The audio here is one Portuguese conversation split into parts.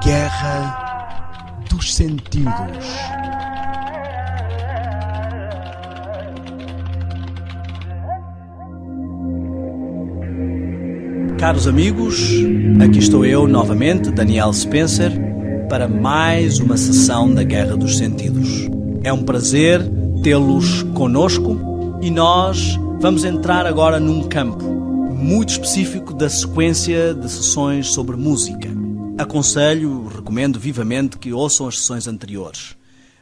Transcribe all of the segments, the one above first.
Guerra dos Sentidos. Caros amigos, aqui estou eu novamente, Daniel Spencer, para mais uma sessão da Guerra dos Sentidos. É um prazer tê-los conosco e nós vamos entrar agora num campo muito específico da sequência de sessões sobre música. Aconselho, recomendo vivamente que ouçam as sessões anteriores.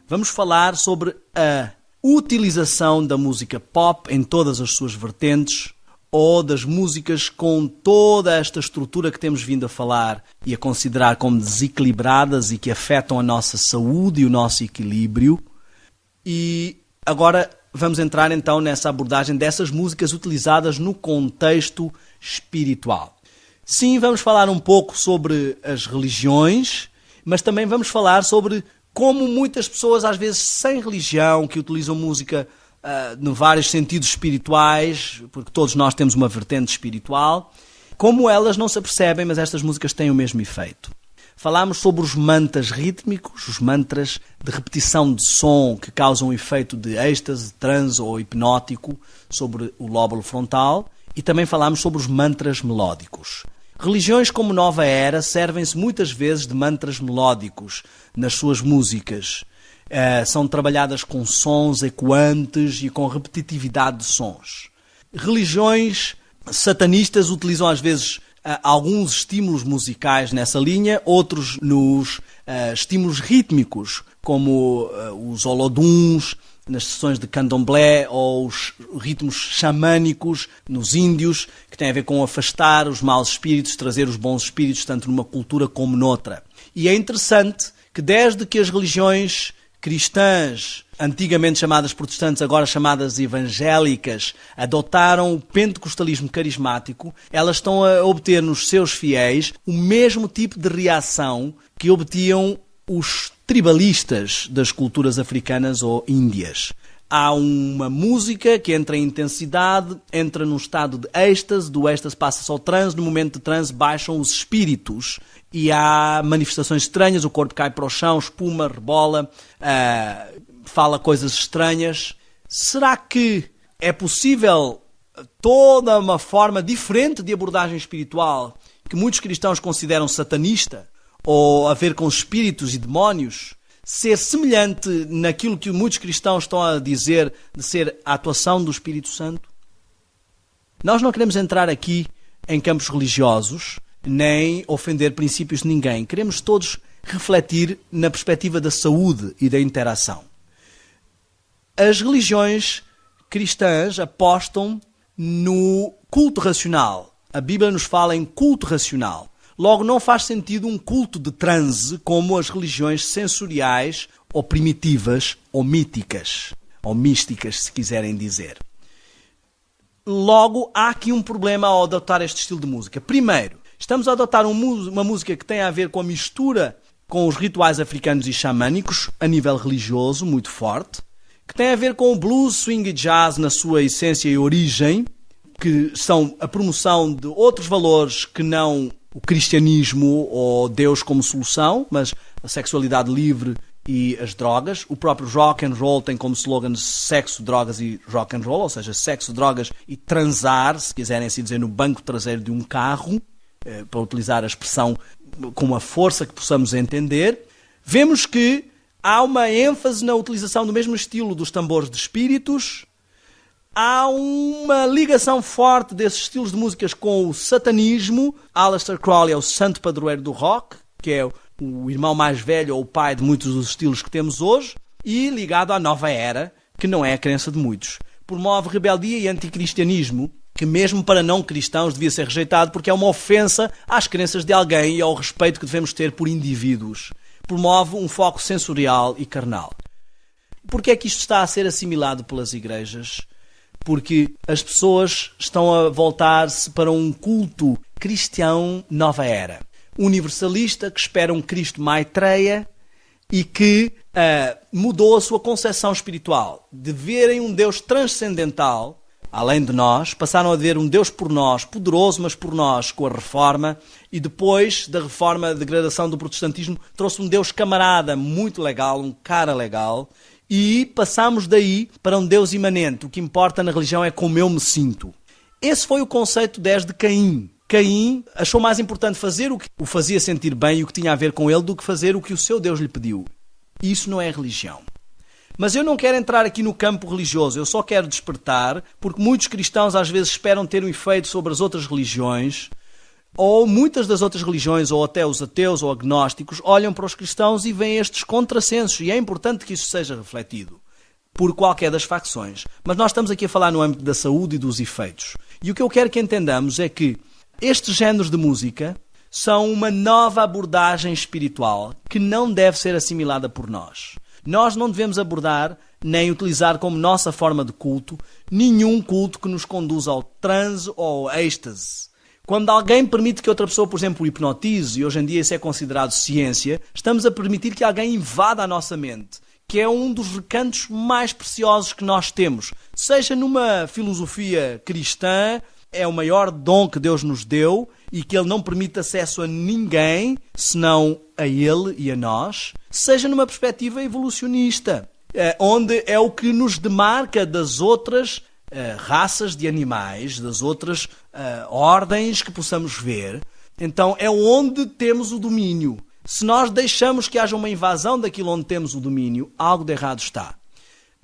Vamos falar sobre a utilização da música pop em todas as suas vertentes, ou das músicas com toda esta estrutura que temos vindo a falar e a considerar como desequilibradas e que afetam a nossa saúde e o nosso equilíbrio. E agora vamos entrar então nessa abordagem dessas músicas utilizadas no contexto espiritual. Sim, vamos falar um pouco sobre as religiões, mas também vamos falar sobre como muitas pessoas, às vezes sem religião, que utilizam música em vários sentidos espirituais, porque todos nós temos uma vertente espiritual, como elas não se apercebem, mas estas músicas têm o mesmo efeito. Falámos sobre os mantras rítmicos, os mantras de repetição de som que causam um efeito de êxtase, transe ou hipnótico sobre o lóbulo frontal, e também falámos sobre os mantras melódicos. Religiões como Nova Era servem-se muitas vezes de mantras melódicos nas suas músicas. São trabalhadas com sons ecoantes e com repetitividade de sons. Religiões satanistas utilizam às vezes alguns estímulos musicais nessa linha, outros nos estímulos rítmicos, como os holoduns nas sessões de candomblé ou os ritmos xamânicos nos índios, que têm a ver com afastar os maus espíritos, trazer os bons espíritos, tanto numa cultura como noutra. E é interessante que desde que as religiões cristãs, antigamente chamadas protestantes, agora chamadas evangélicas, adotaram o pentecostalismo carismático, elas estão a obter nos seus fiéis o mesmo tipo de reação que obtinham os tribalistas das culturas africanas ou índias. Há uma música que entra em intensidade, entra num estado de êxtase, do êxtase passa-se ao transe, no momento de transe baixam os espíritos e há manifestações estranhas, o corpo cai para o chão, espuma, rebola, fala coisas estranhas. Será que é possível toda uma forma diferente de abordagem espiritual que muitos cristãos consideram satanista ou a ver com espíritos e demónios, ser semelhante naquilo que muitos cristãos estão a dizer de ser a atuação do Espírito Santo? Nós não queremos entrar aqui em campos religiosos, nem ofender princípios de ninguém. Queremos todos refletir na perspectiva da saúde e da interação. As religiões cristãs apostam no culto racional. A Bíblia nos fala em culto racional. Logo, não faz sentido um culto de transe como as religiões sensoriais ou primitivas ou míticas, ou místicas, se quiserem dizer. Logo, há aqui um problema ao adotar este estilo de música. Primeiro, estamos a adotar uma música que tem a ver com a mistura com os rituais africanos e xamânicos, a nível religioso, muito forte, que tem a ver com o blues, swing e jazz na sua essência e origem, que são a promoção de outros valores que não o cristianismo ou Deus como solução, mas a sexualidade livre e as drogas. O próprio rock and roll tem como slogan sexo, drogas e rock and roll, ou seja, sexo, drogas e transar, se quiserem assim dizer, no banco traseiro de um carro, para utilizar a expressão com uma força que possamos entender. Vemos que há uma ênfase na utilização do mesmo estilo dos tambores de espíritos. Há uma ligação forte desses estilos de músicas com o satanismo. Aleister Crowley é o santo padroeiro do rock, que é o irmão mais velho ou o pai de muitos dos estilos que temos hoje, e ligado à Nova Era, que não é a crença de muitos. Promove rebeldia e anticristianismo, que mesmo para não cristãos devia ser rejeitado porque é uma ofensa às crenças de alguém e ao respeito que devemos ter por indivíduos. Promove um foco sensorial e carnal. Por que é que isto está a ser assimilado pelas igrejas? Porque as pessoas estão a voltar-se para um culto cristão Nova Era. Universalista, que espera um Cristo Maitreya e que mudou a sua concepção espiritual. De verem um Deus transcendental, além de nós, passaram a ver um Deus por nós, poderoso, mas por nós, com a Reforma, e depois da Reforma, a degradação do protestantismo, trouxe um Deus camarada, muito legal, um cara legal, e passamos daí para um Deus imanente. O que importa na religião é como eu me sinto. Esse foi o conceito 10 de Caim. Caim achou mais importante fazer o que o fazia sentir bem e o que tinha a ver com ele do que fazer o que o seu Deus lhe pediu. Isso não é religião. Mas eu não quero entrar aqui no campo religioso, eu só quero despertar, porque muitos cristãos às vezes esperam ter um efeito sobre as outras religiões, ou muitas das outras religiões, ou até os ateus ou agnósticos, olham para os cristãos e veem estes contrassensos, e é importante que isso seja refletido por qualquer das facções. Mas nós estamos aqui a falar no âmbito da saúde e dos efeitos. E o que eu quero que entendamos é que estes géneros de música são uma nova abordagem espiritual que não deve ser assimilada por nós. Nós não devemos abordar nem utilizar como nossa forma de culto nenhum culto que nos conduza ao transe ou ao êxtase. Quando alguém permite que outra pessoa, por exemplo, o hipnotize, e hoje em dia isso é considerado ciência, estamos a permitir que alguém invada a nossa mente, que é um dos recantos mais preciosos que nós temos. Seja numa filosofia cristã, é o maior dom que Deus nos deu e que Ele não permite acesso a ninguém, senão a Ele e a nós. Seja numa perspectiva evolucionista, onde é o que nos demarca das outras raças de animais, das outras ordens que possamos ver. Então é onde temos o domínio. Se nós deixamos que haja uma invasão daquilo onde temos o domínio, algo de errado está.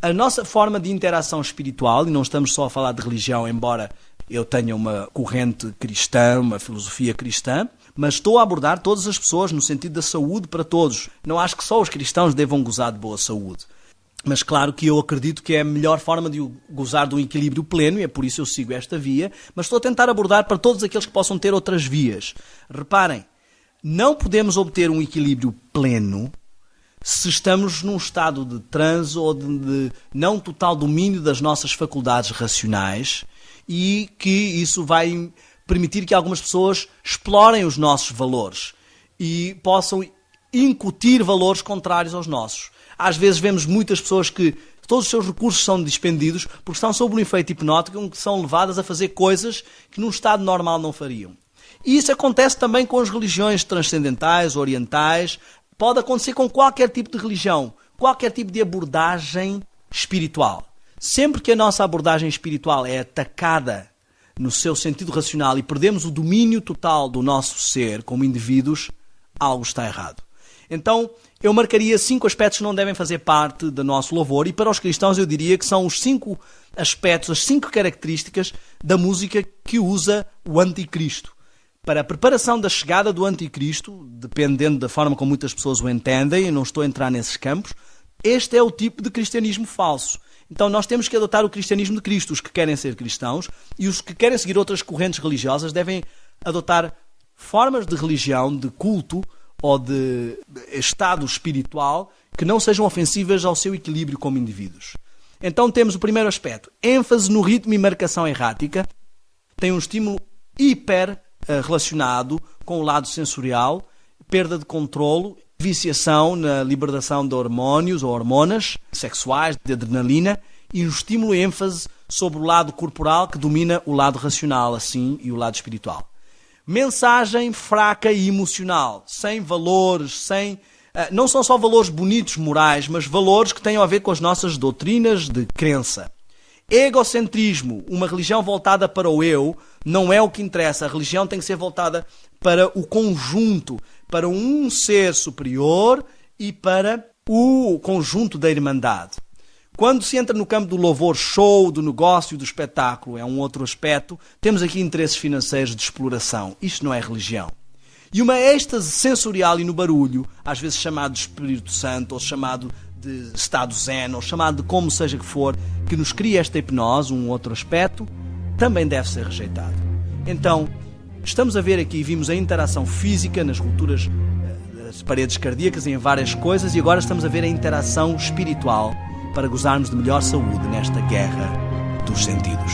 A nossa forma de interação espiritual, e não estamos só a falar de religião, embora eu tenha uma corrente cristã, uma filosofia cristã, mas estou a abordar todas as pessoas no sentido da saúde para todos. Não acho que só os cristãos devam gozar de boa saúde. Mas claro que eu acredito que é a melhor forma de gozar de um equilíbrio pleno, e é por isso eu sigo esta via, mas estou a tentar abordar para todos aqueles que possam ter outras vias. Reparem, não podemos obter um equilíbrio pleno se estamos num estado de transe ou de não total domínio das nossas faculdades racionais, e que isso vai permitir que algumas pessoas explorem os nossos valores e possam incutir valores contrários aos nossos. Às vezes vemos muitas pessoas que todos os seus recursos são despendidos porque estão sob um efeito hipnótico, em que são levadas a fazer coisas que num estado normal não fariam. E isso acontece também com as religiões transcendentais, orientais. Pode acontecer com qualquer tipo de religião, qualquer tipo de abordagem espiritual. Sempre que a nossa abordagem espiritual é atacada no seu sentido racional e perdemos o domínio total do nosso ser como indivíduos, algo está errado. Então, eu marcaria 5 aspectos que não devem fazer parte do nosso louvor, e para os cristãos eu diria que são os 5 aspectos, as 5 características da música que usa o anticristo. Para a preparação da chegada do anticristo, dependendo da forma como muitas pessoas o entendem, eu não estou a entrar nesses campos, este é o tipo de cristianismo falso. Então nós temos que adotar o cristianismo de Cristo. Os que querem ser cristãos e os que querem seguir outras correntes religiosas devem adotar formas de religião, de culto ou de estado espiritual que não sejam ofensivas ao seu equilíbrio como indivíduos. Então temos o primeiro aspecto, ênfase no ritmo e marcação errática. Tem um estímulo hiper relacionado com o lado sensorial, perda de controlo, viciação na libertação de hormônios ou hormonas sexuais, de adrenalina, e um estímulo e ênfase sobre o lado corporal que domina o lado racional, assim, e o lado espiritual. Mensagem fraca e emocional, sem valores, não são só valores bonitos, morais, mas valores que tenham a ver com as nossas doutrinas de crença. Egocentrismo, uma religião voltada para o eu, não é o que interessa. A religião tem que ser voltada para o conjunto, para um ser superior e para o conjunto da irmandade. Quando se entra no campo do louvor show, do negócio, do espetáculo, é um outro aspecto, temos aqui interesses financeiros de exploração. Isto não é religião. E uma êxtase sensorial e no barulho, às vezes chamado de Espírito Santo, ou chamado de estado zen, ou chamado de como seja que for, que nos cria esta hipnose, um outro aspecto, também deve ser rejeitado. Então, estamos a ver aqui, vimos a interação física nas rupturas das paredes cardíacas e em várias coisas, e agora estamos a ver a interação espiritual para gozarmos de melhor saúde nesta guerra dos sentidos.